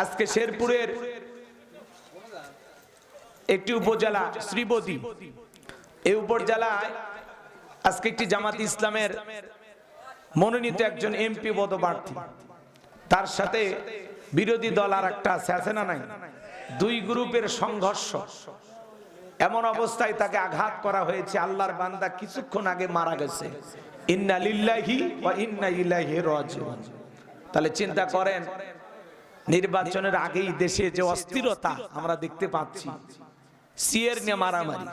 আজকে শেরপুরের একটি উপজেলা শ্রীবতী, এই উপজেলায় আজকে একটি জামাত ইসলামের মনোনীত একজন এমপি পদপ্রার্থী, তার সাথে বিরোধী দল আর একটা আছে না নাই, দুই গ্রুপের সংঘর্ষ। এমন অবস্থায় তাকে আঘাত করা হয়েছে। আল্লাহর বান্দা কিছুক্ষণ আগে মারা গেছে। ইন্না লিল্লাহি ওয়া ইন্না ইলাইহি রাজিউন। তাহলে চিন্তা করেন, নির্বাচনের আগেই দেশে যে অস্থিরতা আমরা দেখতে পাচ্ছি, সিএর নিয়ে মারামারি,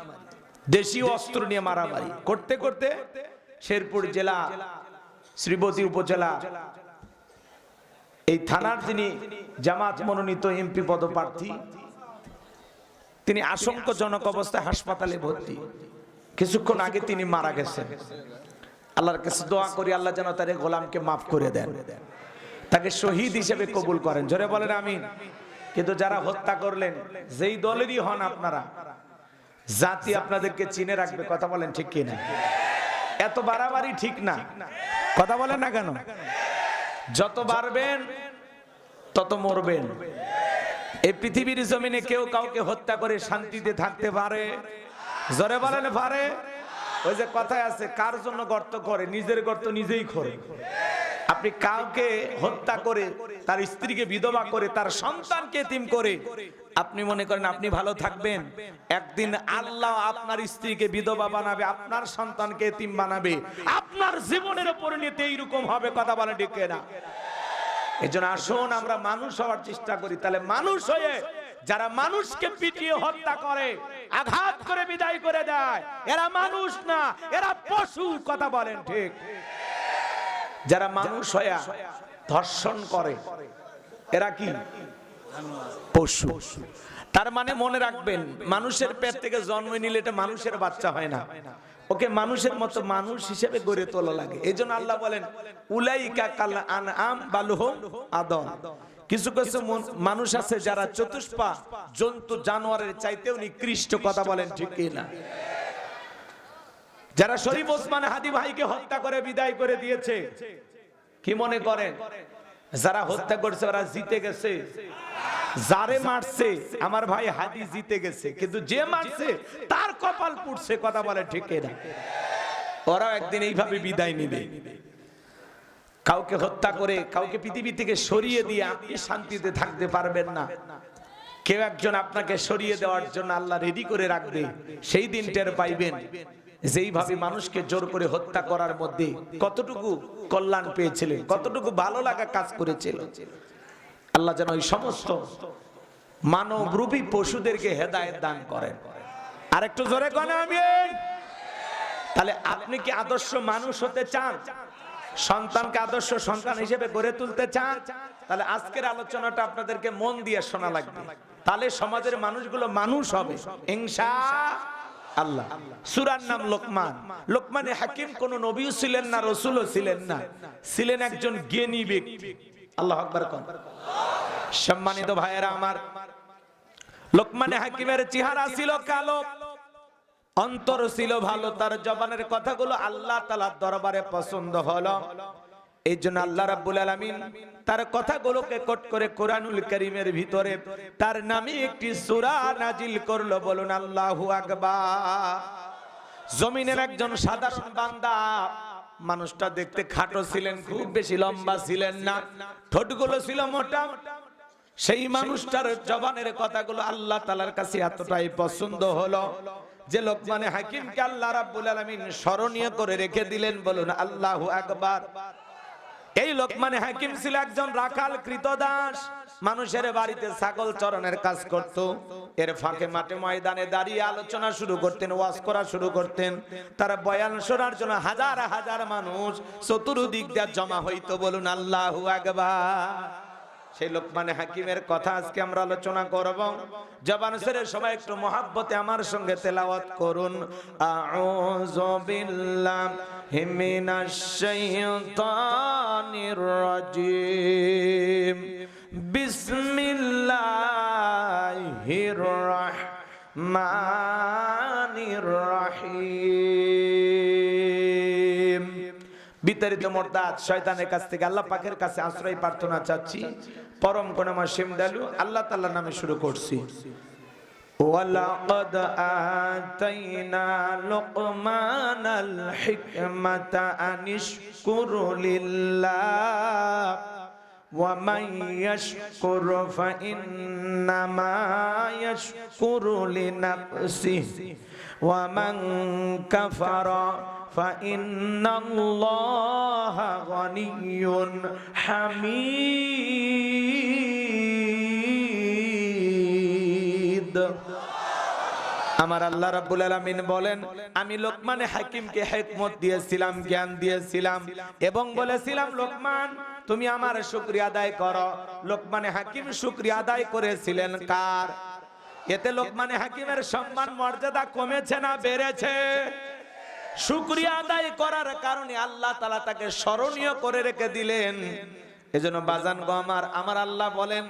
দেশীয় অস্ত্র নিয়ে মারামারি করতে করতে শেরপুর জেলা শ্রীবতী উপজেলা এই থানার যিনি জামাত মনোনীত এমপি পদপ্রার্থী, তিনি আশঙ্কাজনক অবস্থায় হাসপাতালে ভর্তি। কিছুক্ষণ আগে তিনি মারা গেছেন। আল্লাহর কাছে দোয়া করি আল্লাহ যেন তার গোলামকে মাফ করে দেন, তাকে শহীদ হিসেবে কবুল করেন। জোরে বলেন আমিন। কিন্তু যারা হত্যা করলেন, যেই দলেরই হন আপনারা, জাতি আপনাদেরকে চিনে রাখবে। কথা বলেন ঠিক কিনা? এত বাড়াবাড়ি ঠিক না। কথা বলেন না কেন? যত বাড়বেন তত মরবেন। এই পৃথিবীর জমিনে কেউ কাউকে হত্যা করে শান্তিতে থাকতে পারে? জোরে বলেন পারে? ওই যে কথায় আছে, কার জন্য গর্ত করে, নিজের গর্ত নিজেই করে। আপনি কাউকে হত্যা করে, তার স্ত্রীকে বিধবা করে, তার সন্তানকে এতিম করে আপনি মনে করেন আপনি ভালো থাকবেন? একদিন আল্লাহ আপনার স্ত্রীকে বিধবা বানাবে, আপনার সন্তানকে এতিম বানাবে। আপনার জীবনের পরিণতি এইরকম হবে। কথা বলেন ঠিক না? এজন্য আসুন আমরা মানুষ হওয়ার চেষ্টা করি। তাহলে মানুষ হয়ে যারা মানুষকে পিটিয়ে হত্যা করে, আঘাত করে বিদায় করে দেয়, এরা মানুষ না, এরা পশু। কথা বলেন ঠিক? যারা মানুষ হয়ে ধর্ষণ করে, এরা কি? পশু। তার মানে মনে রাখবেন, মানুষের পেট থেকে জন্ম নিলে এটা মানুষের বাচ্চা হয় না, ওকে মানুষের মতো মানুষ হিসেবে গড়ে তোলা লাগে। এজন্য আল্লাহ বলেন উলাইকা কাল আনআম বালহুম আদল। কিছু কিছু মানুষ আছে যারা চতুষ্পা জন্তু জানোয়ারের চাইতেও নিকৃষ্ট। কথা বলেন ঠিক কিনা? যারা শরীফ ওসমান হাদি ভাইকে হত্যা করে বিদায় করে দিয়েছে, কি মনে করেন যারা হত্যা করছে ওরা জিতে গেছে? যারে মারছে আমার ভাই হাদি জিতে গেছে, কিন্তু যে মারছে তার কপাল পুড়ছে। কথা বলে ঠিক না? ওরা একদিন এইভাবে বিদায় নিবে। কাউকে হত্যা করে কাউকে পৃথিবী থেকে সরিয়ে দিয়ে আপনি শান্তিতে থাকতে পারবেন না। কেউ একজন আপনাকে সরিয়ে দেওয়ার জন্য আল্লাহ রেডি করে রাখবে। সেই দিন টের পাইবেন যেইভাবে মানুষকে জোর করে হত্যা করার মধ্যে কতটুকু কল্যাণ পেয়েছিলেন, কতটুকু ভালো লাগা কাজ করেছিল। আল্লাহ যেন ওই সমস্ত মানবরূপী পশুদেরকে হেদায়েত দান করেন। আর একটু জোরে কোন আমিন। তাহলে আপনি কি আদর্শ মানুষ হতে চান? সন্তানকে আদর্শ সন্তান হিসেবে গড়ে তুলতে চান? তাহলে আজকের আলোচনাটা আপনাদেরকে মন দিয়ে শোনা লাগবে। তাহলে সমাজের মানুষগুলো মানুষ হবে ইনশাআল্লাহ। সূরার নাম লোকমান। লোকমানে হাকিম কোন নবীও ছিলেন না, রাসূলও ছিলেন না, ছিলেন একজন জ্ঞানী ব্যক্তি। আল্লাহু আকবার কোন। সম্মানিত ভাইয়েরা আমার, লোকমানে হাকিমের চেহারা ছিল কালো, অন্তর ছিল ভালো, তার জবানের কথাগুলো আল্লাহ তাআলার দরবারে পছন্দ হলো। এই জন্য আল্লাহ রাব্বুল আলামিন তার কথাগুলোকে কোট করে কোরআনুল কারীমের ভিতরে তার নামে একটি সূরা নাজিল করলো। বলুন আল্লাহু আকবার। জমিনের একজন সাধারণ বান্দা, মানুষটা দেখতে খাটো ছিলেন, খুব বেশি লম্বা ছিলেন না, ঠোঁটগুলো ছিল মোটা। সেই মানুষটার জবানের কথাগুলো আল্লাহ তাআলার কাছে এতটাই পছন্দ হলো যে লোকমানে হাকিমকে আল্লাহ রাব্বুল আলামিন স্মরণীয় করে রেখে দিলেন। বলুন আল্লাহু আকবার। এই লোকমানে হাকিম ছিল একজন রাখাল কৃতদাস, মানুষের বাড়িতে ছাগল চরানোর কাজ করত। এর ফাঁকে মাঠে ময়দানে দাঁড়িয়ে আলোচনা শুরু করতেন, ওয়াজ করা শুরু করতেন। তারা বয়ান শোনার জন্য হাজার হাজার মানুষ চতুর্দিক দিয়ে জমা হইতো। বলুন আল্লাহু আকবার। সেই লোকমানে হাকিমের কথা আজকে আমরা আলোচনা করব। জবান ছেড়ে সবাই একটু মহব্বতে আমার সঙ্গে তেলাওয়াত করুন। আউযু বিল্লাহি মিনাশ শাইতানির রাজিম। বিসমিল্লাহির রাহমানির রাহিম। ভিতরে বিতাড়িত মুরতাদ শয়তানের কাছ থেকে আল্লাহ পাকের কাছে আশ্রয় প্রার্থনা চাচ্ছি। পরম করুণাময় অসীম দয়ালু আল্লাহ তাআলার নামে শুরু করছি। ওয়ালাকাদ আতাইনা লুকমানাল হিকমাতা আনিশকুর লিল্লাহ ওয়া মান ইয়াশকুর ফাইন্নামা ইয়াশকুরু লিনাফসিহি ওয়া মান কাফারা ফাইন্নাল্লাহা গানিয়্যুন হামিদ। আমার আল্লাহ রাব্বুল আলামিন বলেন, আমি লোকমানে হাকিমকে হিকমত দিয়েছিলাম, জ্ঞান দিয়েছিলাম এবং বলেছিলাম লোকমান তুমি আমার শুকরিয়া আদায় করো। লোকমানে হাকিম শুকরিয়া আদায় করেছিলেন কার? এতে লোকমানে হাকিমের সম্মান মর্যাদা কমেছে না বেড়েছে? শুকরিয়া আদায় করার কারণে আল্লাহ তাআলা তাকে স্মরণীয় করে রেখে দিলেন। এজন্য বাজান গো আমার আল্লাহ বলেন,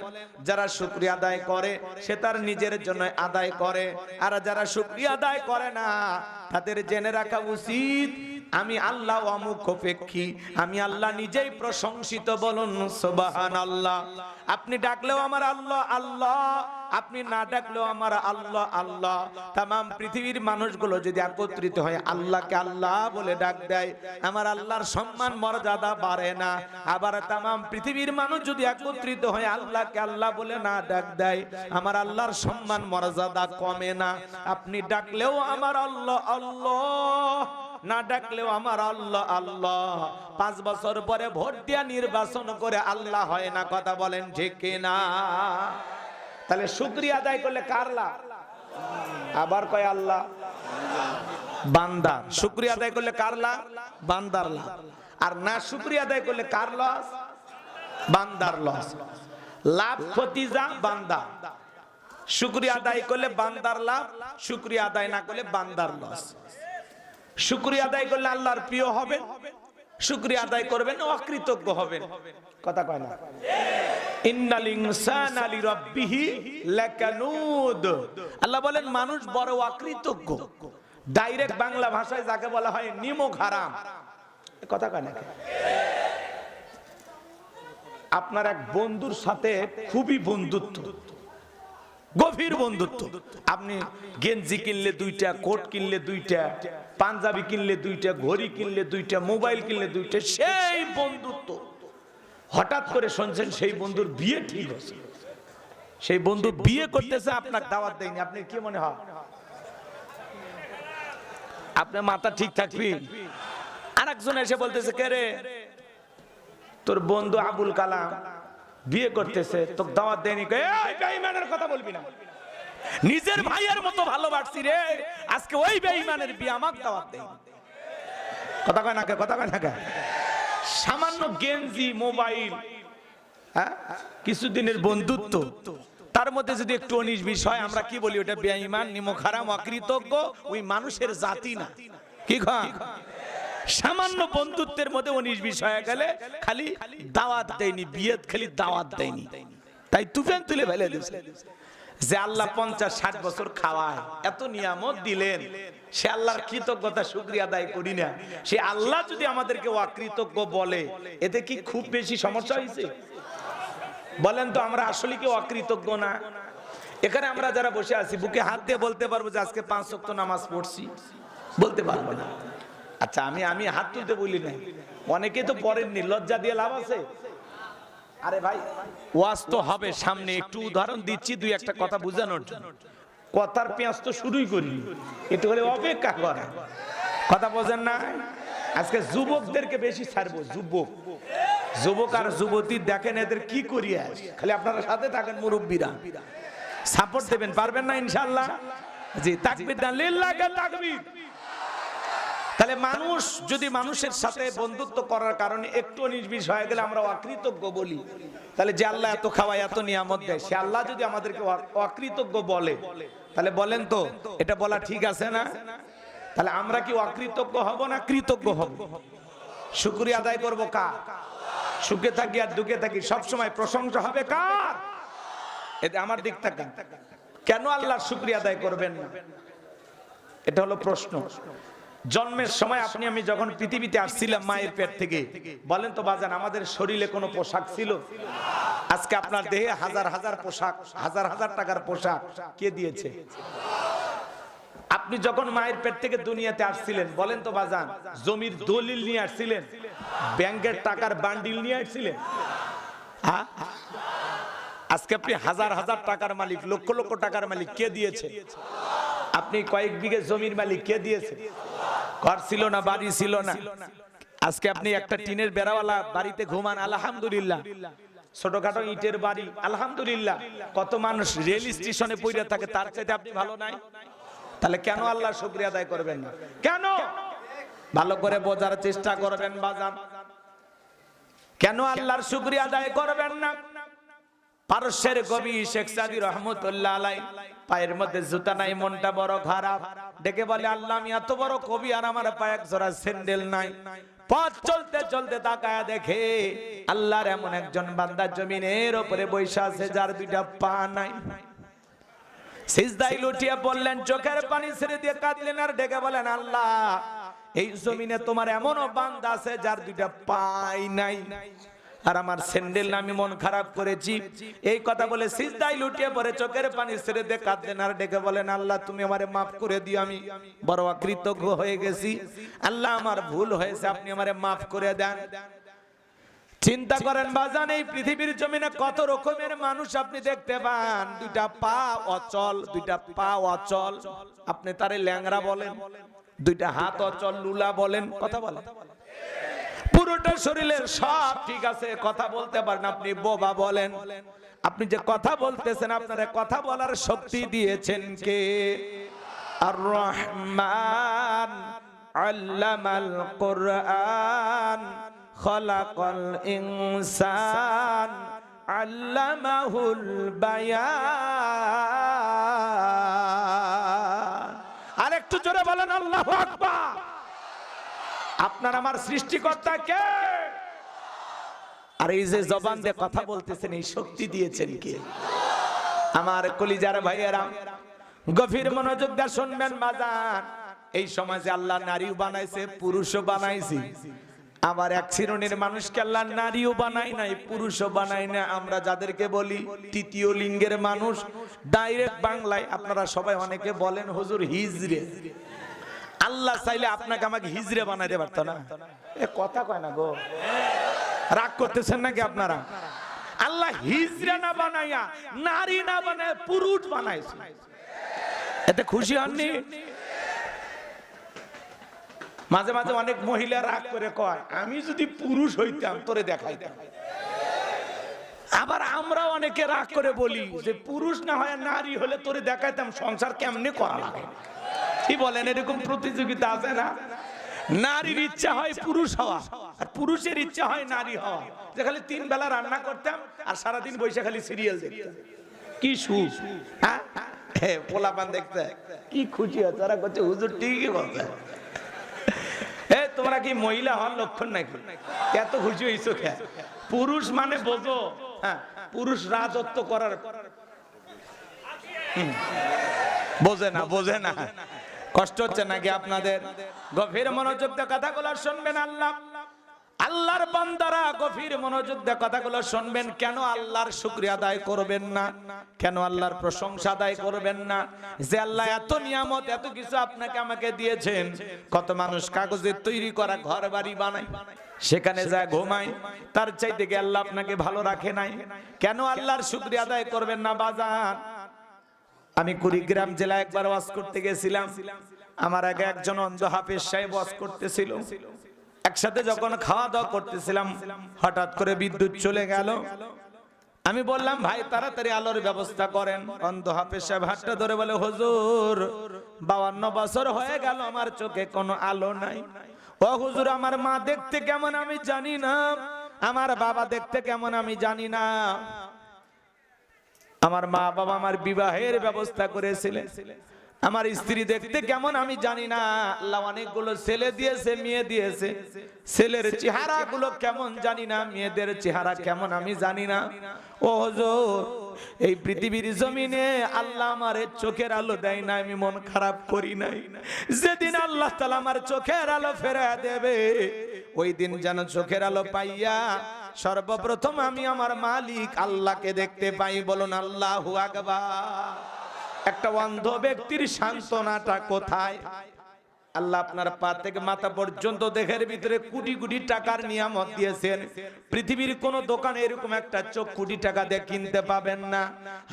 যারা শুকরিয়া আদায় করে সে তার নিজের জন্য আদায় করে, আর যারা শুকরিয়া আদায় করে না তাদের জেনে রাখা উচিত আমি আল্লাহ অমুখাপেক্ষী, আমি আল্লাহ নিজেই প্রশংসিত। বলুন সুবহানাল্লাহ। আপনি ডাকলেও আমার আল্লাহ আল্লাহ, আপনি না ডাকলেও আমার আল্লাহ আল্লাহ। তামাম পৃথিবীর মানুষগুলো যদি একত্রিত হয় আল্লাহকে আল্লাহ বলে ডাক দেয়, আমার আল্লাহর সম্মান মর্যাদা বাড়ে না। আবার তামাম পৃথিবীর মানুষ যদি একত্রিত হয় আল্লাহকে আল্লাহ বলে না ডাক দেয়, আমার আল্লাহর সম্মান মর্যাদা কমে না। আপনি ডাকলেও আমার আল্লাহ আল্লাহ, না ডাকলেও আমার আল্লাহ আল্লাহ। 5 বছর পরে ভোট দিয়া নির্বাচন করে আল্লাহ হয় না, কথা বলেন ঠিক কিনা? তাহলে শুকরিয়া আদায় করলে কার লাভ? আবার কয় আল্লাহ বান্দার। শুকরিয়া আদায় করলে কার লাভ? বান্দার লাভ। আর না শুকরিয়া আদায় করলে কার লস? বান্দার লস। লাভ ক্ষতি যা বান্দা। শুকরিয়া আদায় করলে বান্দার লাভ, শুকরিয়া আদায় না করলে বান্দার লস। শুকরিয়া আদায় করলে আল্লাহর প্রিয় হবে, শুকরিয়া আদায় করবেন অকৃতজ্ঞ হবেন, কথা কয় না? ইন্নাল ইনসানা লিরাব্বিহি লাকানুদ। আল্লাহ বলেন মানুষ বড় অকৃতজ্ঞ। ডাইরেক্ট বাংলা ভাষায় যাকে বলা হয় নিমক হারাম, কথা কয় না? আপনার এক বন্ধুর সাথে খুবই বন্ধুত্ব, গভীর বন্ধুত্ব। আপনি গেঞ্জি কিনলে 2টা, কোট কিনলে 2টা, পাঞ্জাবি কিনলে 2টা, ঘড়ি কিনলে 2টা, মোবাইল কিনলে 2টা, সেই বন্ধুত্ব। হঠাৎ করে শুনছেন সেই বন্ধুর বিয়ে ঠিক আছে, সেই বন্ধু বিয়ে করতেছে, আপনার দাওয়াত দেয়নি, আপনি কি মনে হয়? আপনার মাথা ঠিক থাকবি? আরেকজন এসে বলতেছে, কে রে, তোর বন্ধু আবুল কালাম বিয়ে করতেছে, তোকে দাওয়াত দেয়নি। এই বেঈমানের কথা বলবি না, নিজের ভাইয়ের মতো ভালোবাসছি রে, আজকে ওই বেঈমানের বিয়ে আমাকে দাওয়াত দেয়নি, কথা কয় না? কথা কয় না? সামান্য গেঞ্জি, মোবাইল, হ্যাঁ, কিছুদিনের বন্ধুত্ব, তার মধ্যে যদি একটু 19-20 হয়, আমরা কি বলি? ওটা বেঈমান, নিমক হারাম, অকৃতজ্ঞ। ওই মানুষের জাতি না, কি কয়? সামান্য বন্ধুত্বের মধ্যে 19-20 হয়ে গেলে খালি দাওয়াত দেয়নি, বিয়ে খালি দাওয়াত দেয়নি, তাই তুফান তুলে ফেলে দিয়েছে। যে আল্লাহ 50-60 বছর খাওয়ায়, এত নিয়ামত দিলেন, সে আল্লাহর কৃতজ্ঞতা শুকরিয়া আদায় করি না। সে আল্লাহ যদি আমাদেরকে অকৃতজ্ঞ বলে, এতে কি খুব বেশি সমস্যা হয়েছে? বলেন তো, আমরা আসলে কি অকৃতজ্ঞ না? এখানে আমরা যারা বসে আছি বুকে হাত দিয়ে বলতে পারবো যে আজকে 5 ওয়াক্ত নামাজ পড়ছি? বলতে পারবো না। আচ্ছা, আমি হাত তুলতে বলি না, অনেকে তো পড়েননি, লজ্জা দিয়ে লাভ আছে? আরে ভাই, ওয়াজ তো হবে সামনে, একটু উদাহরণ দিচ্ছি 2-1টা কথা বোঝানোর জন্য। কথার পেঁয়াজ তো শুরুই করি, একটু হলে অপেক্ষা করে, কথা বোঝেন না? আজকে যুবকদেরকে বেশি ছাড়বো। যুবক আর যুবতী দেখেন এদের কি করি, খালি আপনারা সাথে থাকেন, মুরব্বীরা সাপোর্ট দেবেন, পারবেন না ইনশাআল্লাহ? জি, তাকবীর দেন, লিল্লাহি তাকবীর। তাহলে মানুষ যদি মানুষের সাথে বন্ধুত্ব করার কারণে একটু 19-20 হয়ে গেলে আমরা অকৃতজ্ঞ বলি, তাহলে যে আল্লাহ এত খাওয়ায়, এত নিয়ামত দেয়, সে আল্লাহ যদি আমাদেরকে অকৃতজ্ঞ বলে, তাহলে বলেন তো এটা বলা ঠিক আছে না? তাহলে আমরা কি অকৃতজ্ঞ হব না কৃতজ্ঞ হব? শুকরিয়া আদায় করব কার? সুখে থাকি আর দুঃখে থাকি সব সময় প্রশংসা হবে কার? এতে আমার দিক তাকান, কেন আল্লাহর শুকরিয়া আদায় করবেন না? এটা হলো প্রশ্ন। জন্মের সময় আপনি আমি যখন পৃথিবীতে আসছিলাম মায়ের পেট থেকে, বলেন তো বাজান আমাদের শরীরে কোনো পোশাক ছিল? আজকে আপনার দেহে হাজার হাজার পোশাক, হাজার হাজার টাকার পোশাক কে দিয়েছে? আপনি যখন মায়ের পেট থেকে দুনিয়াতে আসছিলেন, বলেন তো বাজান জমির দলিল নিয়ে আসছিলেন? ব্যাংকের টাকার বান্ডিল নিয়ে আসছিলেন? আজকে আপনি হাজার হাজার টাকার মালিক, লক্ষ লক্ষ টাকার মালিক কে দিয়েছে? আপনি কয়েক বিঘে জমির মালিক কে দিয়েছে? ঘর ছিল না, বাড়ি ছিল না, আজকে আপনি একটা টিনের বেড়াওয়ালা বাড়িতে ঘুমান, আলহামদুলিল্লাহ। ছোটখাটো ইটের বাড়ি, আলহামদুলিল্লাহ। কত মানুষ রেল স্টেশনে পড়ে থাকে, তার চাইতে আপনি ভালো নাই? তাহলে কেন আল্লাহর শুকরিয়া আদায় করবেন না? কেন? ভালো করে বোঝার চেষ্টা করবেন বাজান, কেন আল্লাহর শুকরিয়া আদায় করবেন না? পারস্যের কবি শেখ সাদি রহমতুল্লাহ আলাই, পায়ের মধ্যে জুতা নাই, মনটা বড় খারাপ, ডেকে বলে আল্লাহ আমি এত বড় কবি আর আমার পায়ে এক জোড়া স্যান্ডেল নাই। পথ চলতে চলতে তাকায়া দেখে আল্লাহর এমন একজন বান্দা জমিনের উপরে বৈশা আছে যার দুইটা পা নাই। সিজদায় লুটিয়ে পড়লেন, চোখের পানি ছেড়ে দিয়ে কাঁদলেন আর ডেকে বলেন আল্লাহ এই জমিনে তোমার এমনও বান্দা আছে যার দুইটা পাই নাই, আর আমার স্যান্ডেল না, আমি মন খারাপ করেছি। এই কথা বলে সিজদায় লুটিয়ে পড়ে চোখের পানি ছেড়ে দিয়ে কাঁদলেন আর ডেকে বলেন আল্লাহ তুমি আমারে মাফ করে দিও, আমি বড় অকৃতজ্ঞ হয়ে গেছি, আল্লাহ আমার ভুল হয়েছে, আপনি আমারে মাফ করে দেন। চিন্তা করেন বাজান, এই পৃথিবীর জমিনে কত রকমের মানুষ আপনি দেখতে পান, দুইটা পা অচল, দুইটা পা অচল, আপনি তারে ল্যাংড়া বলেন, দুইটা হাত অচল, লুলা বলেন, কথা বলেন, পুরোটা শরীরের সব ঠিক আছে, কথা বলতে পারেন, আপনি বোবা বলেন। আপনি যে কথা বলতেছেন, আপনার কথা বলার শক্তি দিয়েছেন কে? আর রহমান আল্লামাল কুরআন খলাকাল ইনসান আল্লামাহুল বায়ান। আর একটু জোরে বলেন আল্লাহু আকবার। আপনার আমার সৃষ্টিকর্তা কে? আর এই যে জবান দিয়ে কথা বলতেছেন, এই শক্তি দিয়েছেন কে? আমার কলিজার ভাইয়েরা গভীর মনোযোগ দিয়ে শুনবেন বাজান, এই সমাজে আল্লাহ নারীও বানাইছে, পুরুষও বানাইছে। আবার এক শ্রেণীর মানুষকে আল্লাহ নারীও বানায় নাই, পুরুষও বানায় না, আমরা যাদেরকে বলি তৃতীয় লিঙ্গের মানুষ। ডাইরেক্ট বাংলায় আপনারা সবাই অনেকে বলেন হুজুর হিজড়ে। আল্লাহ চাইলে আপনাকে আমাকে হিজড়ে বানাইতে পারতো না? এ কথা কয় না গো, রাগ করতেছেন নাকি আপনারা? আল্লাহ হিজড়া না বানাইয়া, নারী না বানায় পুরুষ বানাইছে, এতে খুশি হননি? মাঝে মাঝে অনেক মহিলা রাগ করে কয় আমি যদি পুরুষ হইতাম তোরে দেখাইতাম। আবার আমরা অনেকে রাগ করে বলি যে পুরুষ না হয় নারী হলে তোরে দেখাইতাম সংসার কেমনে করা লাগে। কি বলেন, এরকম প্রতিযোগিতা আছে না? নারীর ইচ্ছা হয় পুরুষ হওয়া আর পুরুষের ইচ্ছা হয় নারী হওয়া, যে খালি 3 বেলা রান্না করতাম আর সারাদিন বসে খালি সিরিয়াল দেখতাম। কি সুখ, হ্যাঁ পোলাপান দেখতে কি খুশি হচ্ছে, ওরা করছে হুজুর ঠিকই বলছে। তোমরা কি মহিলা হওয়ার লক্ষণ নাকি? এত খুশি হইছো কে? পুরুষ মানে বোঝো, হ্যাঁ পুরুষ রাজত্ব করার, বোঝে না, বোঝে না। কষ্ট হচ্ছে নাকি আপনাদের? গভীর মনোযোগ দিয়ে কথাগুলো শুনবেন। আল্লাহর বান্দারা গভীর মনোযোগ দিয়ে কথাগুলো শুনবেন। কেন আল্লাহর শুকরিয়া আদায় করবেন না? কেন আল্লাহর প্রশংসা আদায় করবেন না? যে আল্লাহ এত নিয়ামত, এত কিছু আপনাকে আমাকে দিয়েছেন। কত মানুষ কাগজের তৈরি করা ঘর বাড়ি বানায়, সেখানে যায় ঘুমায়, তার চাইতে কি আল্লাহ আপনাকে ভালো রাখে নাই? কেন আল্লাহর শুকরিয়া আদায় করবেন না বাজার? আমি কুড়িগ্রাম জেলায় একবার ওয়াজ করতে গেছিলাম। আমার আগে একজন অন্ধ হাফেজ সাহেব ওয়াজ করতেছিল। একসাথে যখন খাওয়া দাওয়া করতেছিলাম, হঠাৎ করে বিদ্যুৎ চলে গেল। আমি বললাম ভাই তাড়াতাড়ি আলোর ব্যবস্থা করেন। অন্ধ হাফেজ সাহেব হাতটা ধরে বলে হুজুর 52 বছর হয়ে গেল আমার চোখে কোনো আলো নাই। ও হুজুর আমার মা দেখতে কেমন আমি জানি না, আমার বাবা দেখতে কেমন আমি জানি না, আমার মা বাবা আমার বিবাহের ব্যবস্থা করেছিলেন, আমার স্ত্রী দেখতে কেমন আমি জানি না, আল্লাহ অনেকগুলো ছেলে দিয়েছে, মেয়ে দিয়েছে, ছেলের চেহারা গুলো কেমন জানি না, মেয়েদের চেহারা কেমন আমি জানি না। ও হুজুর এই পৃথিবীর জমিনে আল্লাহ আমারে চোখের আলো দেয় না, আমি মন খারাপ করি নাই। যেদিন আল্লাহ তাআলা আমার চোখের আলো ফেরায় দেবে, ওই দিন যেন চোখের আলো পাইয়া সর্বপ্রথম আমি আমার মালিক আল্লাহকে দেখতে পাই। বলুন আল্লাহু আকবার। একটা অন্ধ ব্যক্তির সান্ত্বনাটা কোথায়? আল্লাহ আপনার পা থেকে মাথা পর্যন্ত দেহের ভিতরে কোটি কোটি টাকার নিয়ামত দিয়েছেন। পৃথিবীর কোন দোকানে এরকম একটা চোখ কোটি টাকা দিয়ে কিনতে পাবেন না,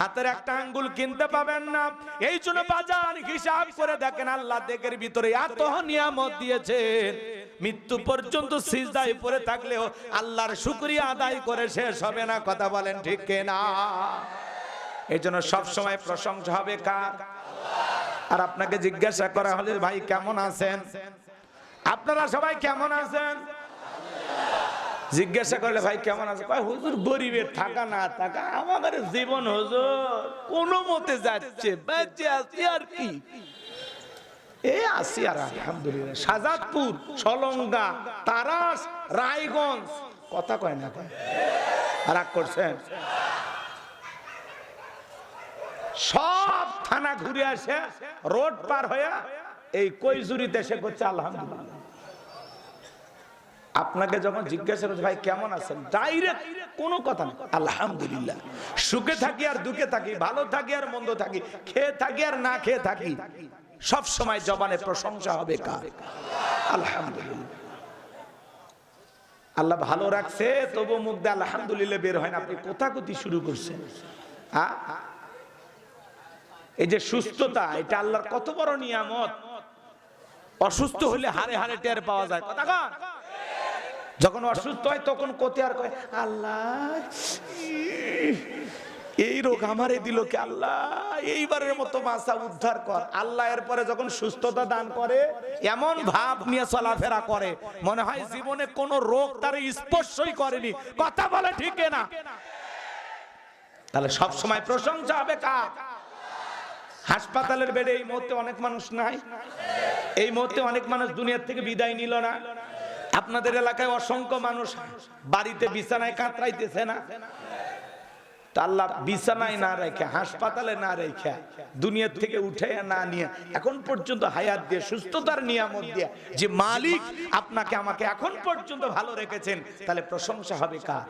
হাতের একটা আঙ্গুল কিনতে পাবেন না। এই জন্য বাজার হিসাব করে দেখেন, আল্লাহ দেহের ভিতরে এত নিয়ামত দিয়েছেন, মৃত্যু পর্যন্ত সিজদায় পড়ে থাকলেও আল্লাহর শুকরিয়া আদায় করে শেষ হবে না। কথা বলেন ঠিক কিনা? এই জন্য সবসময় প্রশংসা হবে কার? আর আপনাকে জিজ্ঞাসা করা হলে ভাই কেমন আছেন, আপনারা সবাই কেমন আছেন? জিজ্ঞাসা করলে ভাই কেমন আছে, কয় হুজুর গরিবের থাকা না থাকা আমাদের জীবন হুজুর কোন মতে যাচ্ছে, বেঁচে আছি আর কি। এই আসি আর আলহামদুলিল্লাহ। শাহজাদপুর, সলঙ্গা, তারাস, রায়গঞ্জ, কথা কয় না কয়? রাগ করছেন? সব থানা ঘুরে আসে, রোড পার হয়ে এই কৈজুরিতে এসে করছে আলহামদুলিল্লাহ। আপনাকে যখন জিজ্ঞাসা করছে ভাই কেমন আছেন, ডাইরেক্ট কোনো কথা না, আলহামদুলিল্লাহ। সুখে থাকি আর দুঃখে থাকি, ভালো থাকি আর মন্দ থাকি, খেয়ে থাকি আর না খেয়ে থাকি, সব সময় জবানে প্রশংসা হবে কার? আলহামদুলিল্লাহ। আল্লাহ ভালো রাখছে তবু মুখ দিয়ে আলহামদুলিল্লাহ বের হয় না। আপনি কোথাকুতি শুরু করছেন। এই যে সুস্থতা, এটা আল্লাহর কত বড় নিয়ামত। অসুস্থ হলে হারে হারে টের পাওয়া যায়। কথা কন? যখন অসুস্থ হয় তখন কোতে আর কয় আল্লাহ এই রোগ আমারে দিল কে আল্লাহ, এইবারের মতো মাসা উদ্ধার কর আল্লাহ। এরপরে যখন সুস্থতা দান করে এমন ভাব নিয়ে চলাফেরা করে মনে হয় জীবনে কোনো রোগ তার স্পর্শই করেনি। কথা বলে ঠিক না? তাহলে সব সময় প্রশংসা হবে কার? হাসপাতালের বেডে এই মুহূর্তে অনেক মানুষ নাই, এই মুহূর্তে অনেক মানুষ দুনিয়া থেকে বিদায় নিল না। আপনাদের এলাকায় অসংখ্য মানুষ বাড়িতে বিছানায় কাতরাইতেছে না। আল্লাহ বিছানায় না রেখে, হাসপাতালে না রেখে, দুনিয়া থেকে উঠে না নিয়ে এখন পর্যন্ত হায়াত দিয়ে সুস্থতার নিয়ামত দিয়ে যে মালিক আপনাকে আমাকে এখন পর্যন্ত ভালো রেখেছেন, তাহলে প্রশংসা হবে কার?